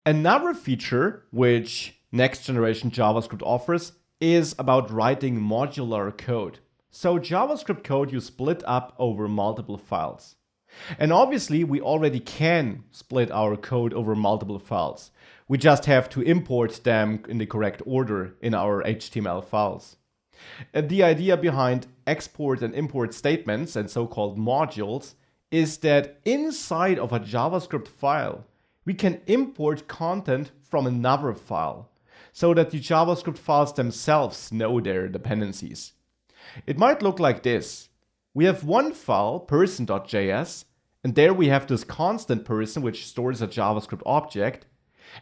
Another feature which next generation JavaScript offers is about writing modular code. So JavaScript code you split up over multiple files. And obviously we already can split our code over multiple files. We just have to import them in the correct order in our HTML files. The idea behind export and import statements and so-called modules is that inside of a JavaScript file, we can import content from another file so that the JavaScript files themselves know their dependencies. It might look like this. We have one file, person.js, and there we have this constant person which stores a JavaScript object.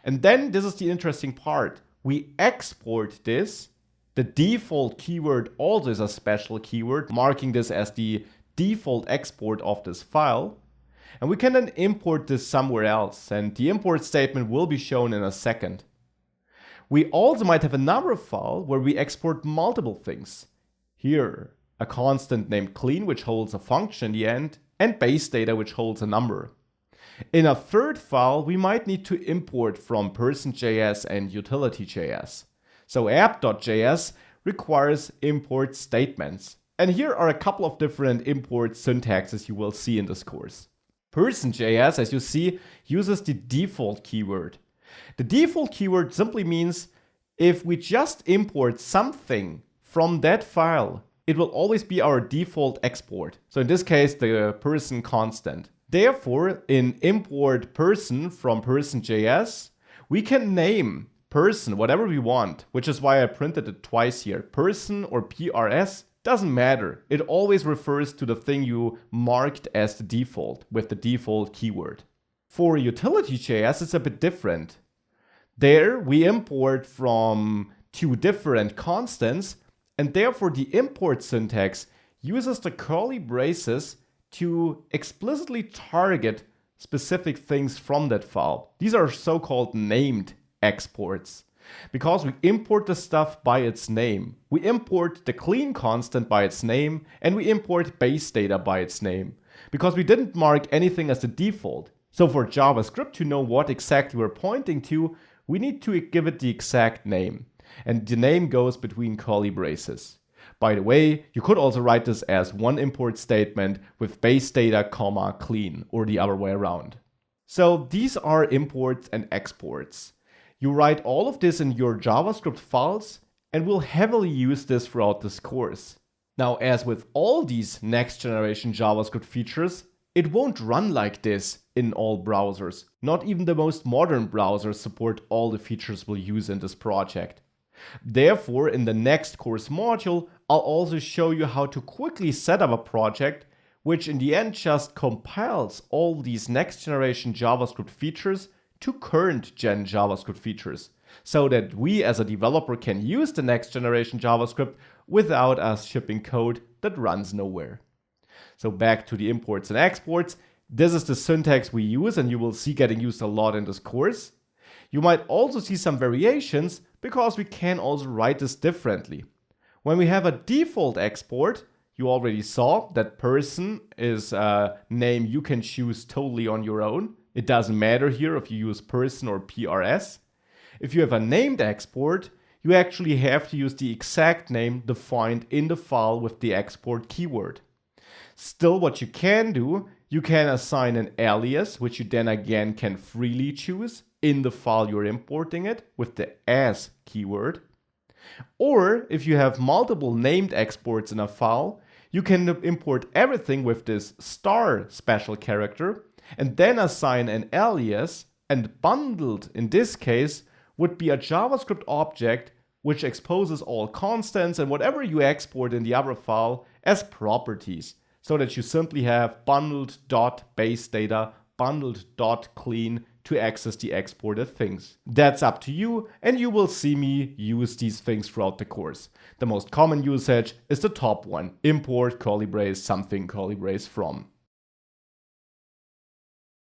And then this is the interesting part. We export this. The default keyword also is a special keyword, marking this as the default export of this file. And we can then import this somewhere else, and the import statement will be shown in a second. We also might have another file where we export multiple things. Here, a constant named clean, which holds a function in the end, and base data, which holds a number. In a third file, we might need to import from person.js and utility.js. So app.js requires import statements. And here are a couple of different import syntaxes you will see in this course. Person.js, as you see, uses the default keyword. The default keyword simply means if we just import something from that file, it will always be our default export. So in this case, the person constant. Therefore, in import person from person.js, we can name person whatever we want, which is why I printed it twice here. Person or PRS doesn't matter. It always refers to the thing you marked as the default with the default keyword. For utility.js, it's a bit different. There we import from two different constants, and therefore the import syntax uses the curly braces to explicitly target specific things from that file. These are so-called named exports. Because we import the stuff by its name. We import the clean constant by its name, and we import base data by its name. Because we didn't mark anything as the default. So for JavaScript to know what exactly we're pointing to, we need to give it the exact name. And the name goes between curly braces. By the way, you could also write this as one import statement with base data, comma, clean, or the other way around. So these are imports and exports. You write all of this in your JavaScript files, and we'll heavily use this throughout this course. Now, as with all these next generation JavaScript features, it won't run like this in all browsers. Not even the most modern browsers support all the features we'll use in this project. Therefore, in the next course module, I'll also show you how to quickly set up a project which in the end just compiles all these next generation JavaScript features to current gen JavaScript features, so that we as a developer can use the next generation JavaScript without us shipping code that runs nowhere. So back to the imports and exports. This is the syntax we use, and you will see getting used a lot in this course. You might also see some variations because we can also write this differently. When we have a default export, you already saw that person is a name you can choose totally on your own. It doesn't matter here if you use person or PRS. If you have a named export, you actually have to use the exact name defined in the file with the export keyword. Still, what you can do, you can assign an alias, which you then again can freely choose in the file you're importing it with the as keyword. Or if you have multiple named exports in a file, you can import everything with this star special character and then assign an alias, and bundled in this case would be a JavaScript object which exposes all constants and whatever you export in the other file as properties, so that you simply have bundled.basedata, bundled.clean to access the exported things. That's up to you, and you will see me use these things throughout the course. The most common usage is the top one, import curly brace something curly brace from.